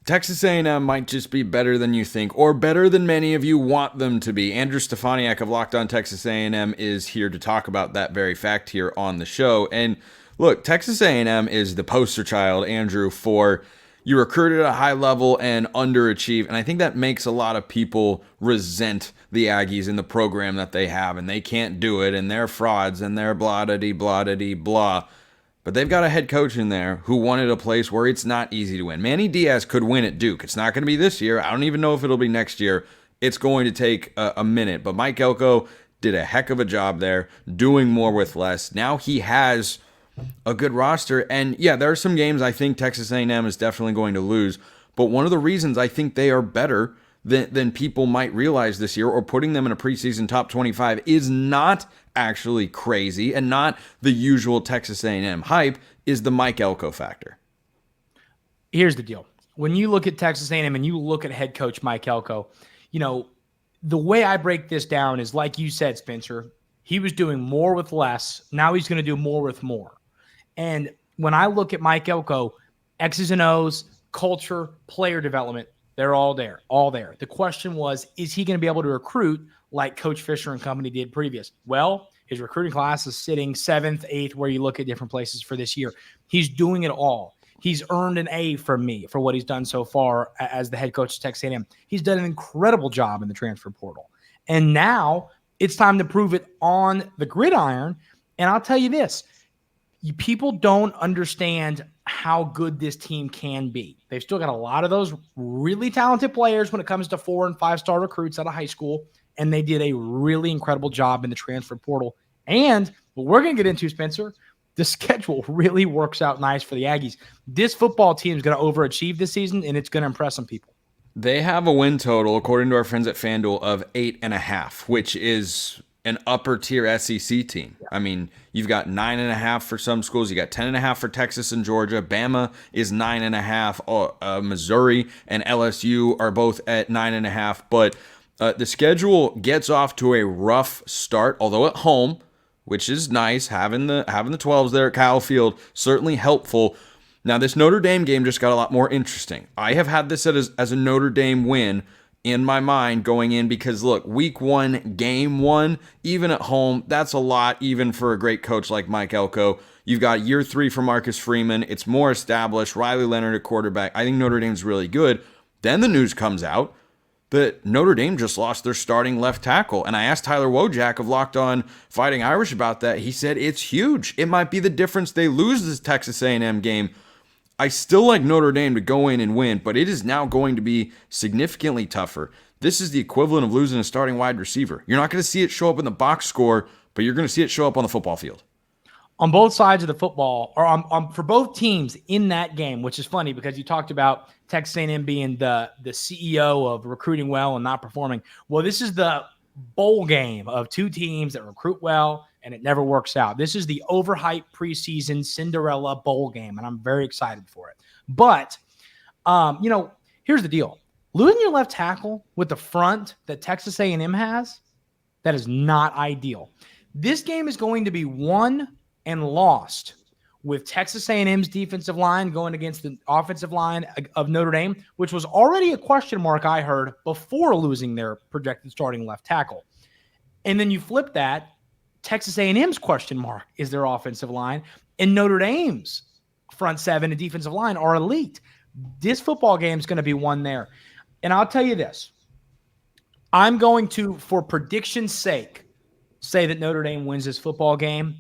Texas A&M might just be better than you think, or better than many of you want them to be. Andrew Stefaniak of Locked On Texas A&M is here to talk about that very fact here on the show. And look, Texas A&M is the poster child, Andrew, for you recruited at a high level and underachieve. And I think that makes a lot of people resent the Aggies in the program that they have, and they can't do it, and they're frauds, and they're blah-da-dee-blah. But they've got a head coach in there who wanted a place where it's not easy to win. Manny Diaz could win at Duke. It's not going to be this year. I don't even know if it'll be next year. It's going to take a minute. But Mike Elko did a heck of a job there, doing more with less. Now he has a good roster. And yeah, there are some games I think Texas A&M is definitely going to lose. But one of the reasons I think they are better than people might realize this year, or putting them in a preseason top 25, is not actually crazy and not the usual Texas A&M hype, is the Mike Elko factor. Here's the deal. When you look at Texas A&M and you look at head coach Mike Elko, the way I break this down is like you said, Spencer, he was doing more with less. Now he's going to do more with more. And when I look at Mike Elko, X's and O's, culture, player development, they're all there. The question was, is he going to be able to recruit like Coach Fisher and company did previous? Well, his recruiting class is sitting 7th, 8th, where you look at different places for this year. He's doing it all. He's earned an A from me for what he's done so far as the head coach of Texas A&M. He's done an incredible job in the transfer portal. And now it's time to prove it on the gridiron. And I'll tell you this, people don't understand how good this team can be. They've still got a lot of those really talented players when it comes to 4- and 5-star recruits out of high school, and they did a really incredible job in the transfer portal. And what we're going to get into, Spencer, the schedule really works out nice for the Aggies. This football team is going to overachieve this season, and it's going to impress some people. They have a win total, according to our friends at FanDuel, of 8.5, which is an upper tier SEC team. I mean, you've got 9.5 for some schools. You got 10.5 for Texas and Georgia. Bama is 9.5. Missouri and LSU are both at 9.5. But the schedule gets off to a rough start, although at home, which is nice. Having the 12s there at Kyle Field, certainly helpful. Now, this Notre Dame game just got a lot more interesting. I have had this as a Notre Dame win in my mind going in because, look, week 1, game 1, even at home, that's a lot, even for a great coach like Mike Elko. You've got year 3 for Marcus Freeman. It's more established. Riley Leonard at quarterback. I think Notre Dame's really good. Then the news comes out that Notre Dame just lost their starting left tackle. And I asked Tyler Wojak of Locked On Fighting Irish about that. He said it's huge. It might be the difference they lose this Texas A&M game. I still like Notre Dame to go in and win, but it is now going to be significantly tougher. This is the equivalent of losing a starting wide receiver. You're not going to see it show up in the box score, but you're going to see it show up on the football field. On both sides of the football, or for both teams in that game, which is funny because you talked about Texas A&M being the CEO of recruiting well and not performing. Well, this is the bowl game of two teams that recruit well and it never works out. This is the overhyped preseason Cinderella bowl game, and I'm very excited for it. But, here's the deal. Losing your left tackle with the front that Texas A&M has, that is not ideal. This game is going to be won and lost with Texas A&M's defensive line going against the offensive line of Notre Dame, which was already a question mark I heard before losing their projected starting left tackle. And then you flip that, Texas A&M's question mark is their offensive line, and Notre Dame's front seven and defensive line are elite. This football game is going to be won there. And I'll tell you this. I'm going to, for prediction's sake, say that Notre Dame wins this football game.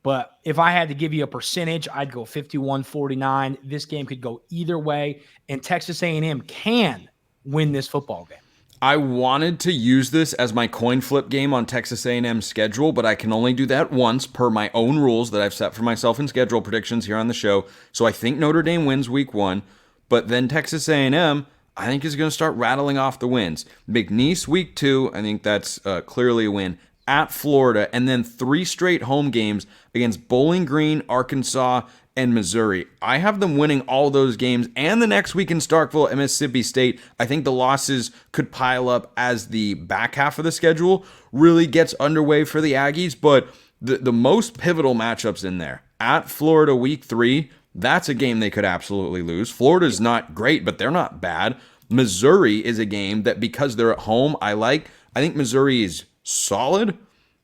But if I had to give you a percentage, I'd go 51-49. This game could go either way, and Texas A&M can win this football game. I wanted to use this as my coin flip game on Texas A&M's schedule, but I can only do that once per my own rules that I've set for myself in schedule predictions here on the show. So I think Notre Dame wins week 1, but then Texas A&M, I think, is going to start rattling off the wins. McNeese week 2, I think that's clearly a win. At Florida, and then 3 straight home games against Bowling Green, Arkansas, and Missouri. I have them winning all those games, and the next week in Starkville at Mississippi State. I think the losses could pile up as the back half of the schedule really gets underway for the Aggies, but the most pivotal matchups in there. At Florida week 3, That's a game they could absolutely lose. Florida's not great, but they're not bad. Missouri is a game that, because they're at home, I like. I think Missouri is solid,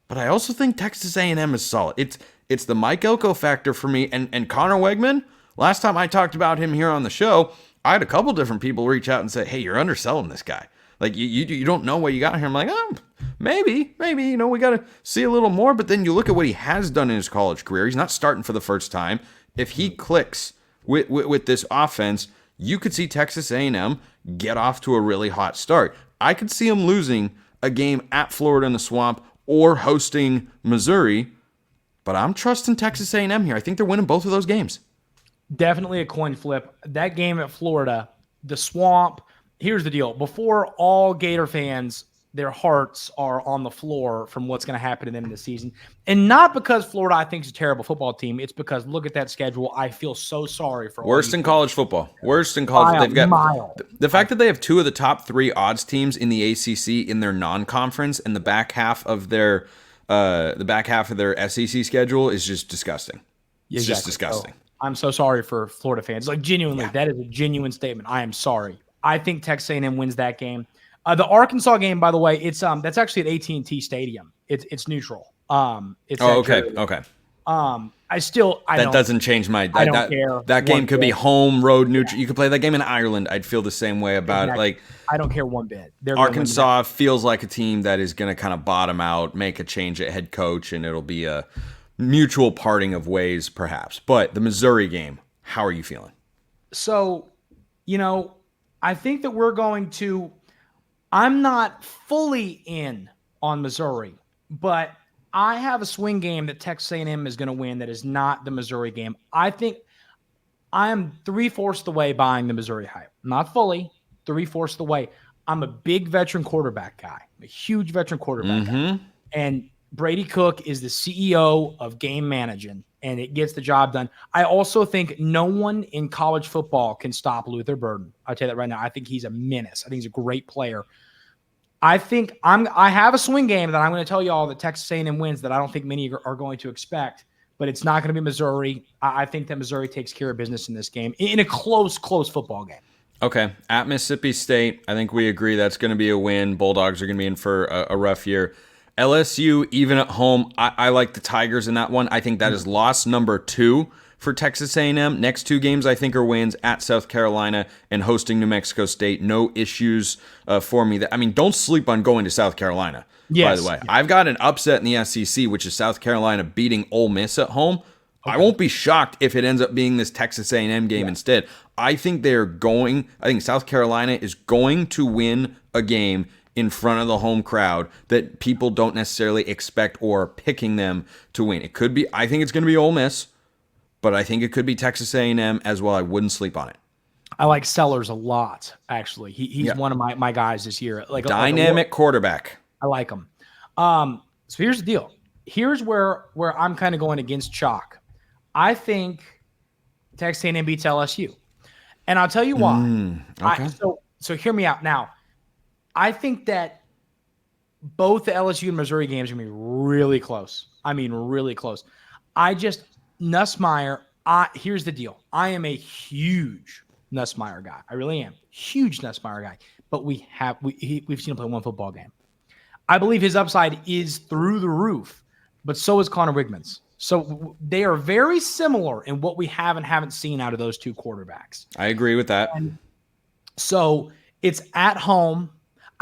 but I also think Texas A&M is solid. It's the Mike Elko factor for me. And Connor Wegman, last time I talked about him here on the show, I had a couple different people reach out and say, hey, you're underselling this guy. Like, you don't know what you got here. I'm like, oh, maybe, we got to see a little more. But then you look at what he has done in his college career. He's not starting for the first time. If he clicks with this offense, you could see Texas A&M get off to a really hot start. I could see him losing a game at Florida in the Swamp or hosting Missouri, but I'm trusting Texas A&M here. I think they're winning both of those games. Definitely a coin flip. That game at Florida, the Swamp, here's the deal. Before all Gator fans, their hearts are on the floor from what's going to happen to them in the season. And not because Florida, I think, is a terrible football team. It's because look at that schedule. I feel so sorry for worst in college football. Worst in college. They've got mile. The fact that they have two of the top 3 odds teams in the ACC in their non-conference, and the back half of their SEC schedule is just disgusting. It's just disgusting. So, I'm so sorry for Florida fans. Like, genuinely, that is a genuine statement. I am sorry. I think Texas A&M wins that game. The Arkansas game, by the way, it's that's actually at AT&T Stadium. It's neutral. Okay. That doesn't change my. I don't care. That game could be home, road, neutral. You could play that game in Ireland. I'd feel the same way about it. Like, I don't care one bit. Arkansas feels like a team that is going to kind of bottom out, make a change at head coach, and it'll be a mutual parting of ways, perhaps. But the Missouri game, how are you feeling? So, I think that we're going to. I'm not fully in on Missouri, but I have a swing game that Texas A&M is going to win that is not the Missouri game. I think I am 3/4 the way buying the Missouri hype. Not fully, 3/4 the way. I'm a big veteran quarterback guy, a huge veteran quarterback guy. And Brady Cook is the CEO of game managing, and it gets the job done. I also think no one in college football can stop Luther Burden. I'll tell you that right now. I think he's a menace. I think he's a great player. I think I have a swing game that I'm going to tell you all that Texas A&M wins that I don't think many are going to expect, but it's not going to be Missouri. I think that Missouri takes care of business in this game in a close football game. Okay. At Mississippi State, I think we agree that's going to be a win. Bulldogs are going to be in for a rough year. LSU, even at home, I like the Tigers in that one. I think that is loss number 2 for Texas A&M. Next 2 games, I think, are wins at South Carolina and hosting New Mexico State. No issues for me. Don't sleep on going to South Carolina, by the way. Yeah. I've got an upset in the SEC, which is South Carolina beating Ole Miss at home. Okay. I won't be shocked if it ends up being this Texas A&M game instead. I think South Carolina is going to win a game in front of the home crowd that people don't necessarily expect or are picking them to win. It could be, I think it's going to be Ole Miss, but I think it could be Texas A&M as well. I wouldn't sleep on it. I like Sellers a lot, actually. He's one of my guys this year. Dynamic quarterback. I like him. So here's the deal. Here's where I'm kind of going against chalk. I think Texas A&M beats LSU. And I'll tell you why. Okay. So hear me out. Now, I think that both the LSU and Missouri games are going to be really close. Really close. Nussmeier, here's the deal. I am a huge Nussmeier guy. I really am. Huge Nussmeier guy. But we've seen him play one football game. I believe his upside is through the roof, but so is Connor Wigman's. So they are very similar in what we have and haven't seen out of those 2 quarterbacks. I agree with that. And so it's at home.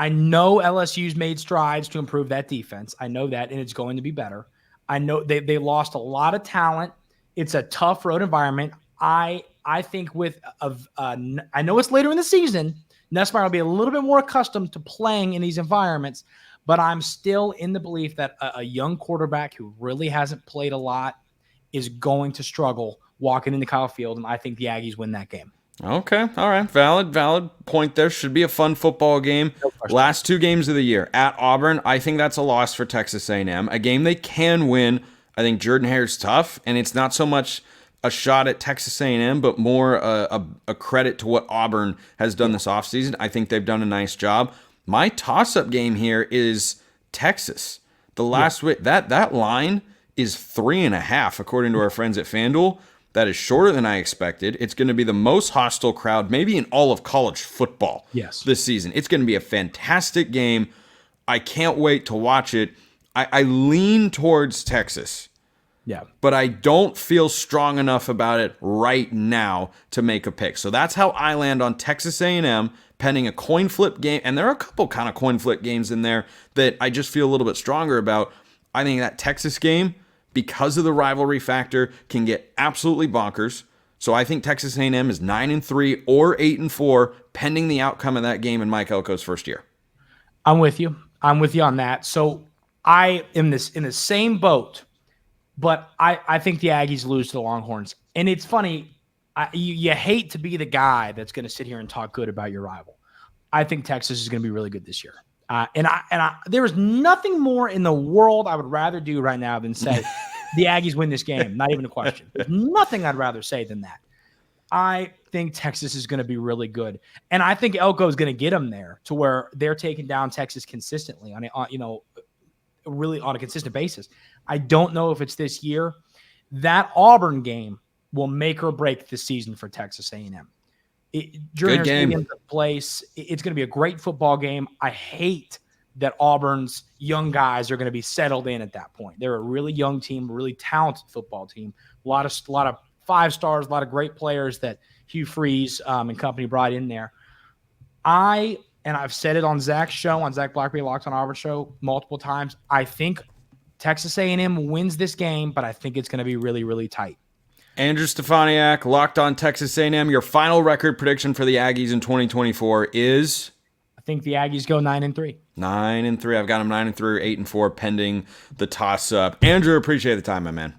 I know LSU's made strides to improve that defense. I know that, and it's going to be better. I know they lost a lot of talent. It's a tough road environment. I think I know it's later in the season. Nussmeier will be a little bit more accustomed to playing in these environments, but I'm still in the belief that a young quarterback who really hasn't played a lot is going to struggle walking into Kyle Field, and I think the Aggies win that game. Okay. All right. Valid point there. Should be a fun football game. No last 2 games of the year. At Auburn, I think that's a loss for Texas A&M. A game they can win. I think Jordan-Hare's tough, and it's not so much a shot at Texas A&M, but more a credit to what Auburn has done this offseason. I think they've done a nice job. My toss-up game here is Texas. The last week, that line is 3.5, according to our friends at FanDuel. that is shorter than I expected. It's going to be the most hostile crowd maybe in all of college football this season. It's going to be a fantastic game. I can't wait to watch it. I lean towards Texas. Yeah. But I don't feel strong enough about it right now to make a pick. So that's how I land on Texas A&M, pending a coin flip game. And there are a couple kind of coin flip games in there that I just feel a little bit stronger about. I think that Texas game, because of the rivalry factor, can get absolutely bonkers. So I think Texas A&M is 9-3 or 8-4, pending the outcome of that game in Mike Elko's first year. I'm with you. I'm with you on that. So I am in the same boat. But I think the Aggies lose to the Longhorns. And it's funny, you hate to be the guy that's going to sit here and talk good about your rival. I think Texas is going to be really good this year. And there is nothing more in the world I would rather do right now than say the Aggies win this game. Not even a question. There's nothing I'd rather say than that. I think Texas is going to be really good. And I think Elko is going to get them there to where they're taking down Texas consistently really on a consistent basis. I don't know if it's this year. That Auburn game will make or break the season for Texas A&M. Good game. Place, it's going to be a great football game. I hate that Auburn's young guys are going to be settled in at that point. They're a really young team, a really talented football team. A lot of 5 stars, a lot of great players that Hugh Freeze and company brought in there. And I've said it on Zach's show, on Zach Blackberry Locked on Auburn show multiple times. I think Texas A&M wins this game, but I think it's going to be really, really tight. Andrew Stefaniak, Locked on Texas A&M. Your final record prediction for the Aggies in 2024 is? I think the Aggies go 9-3. 9-3. I've got them 9-3 or 8-4 pending the toss-up. Andrew, appreciate the time, my man.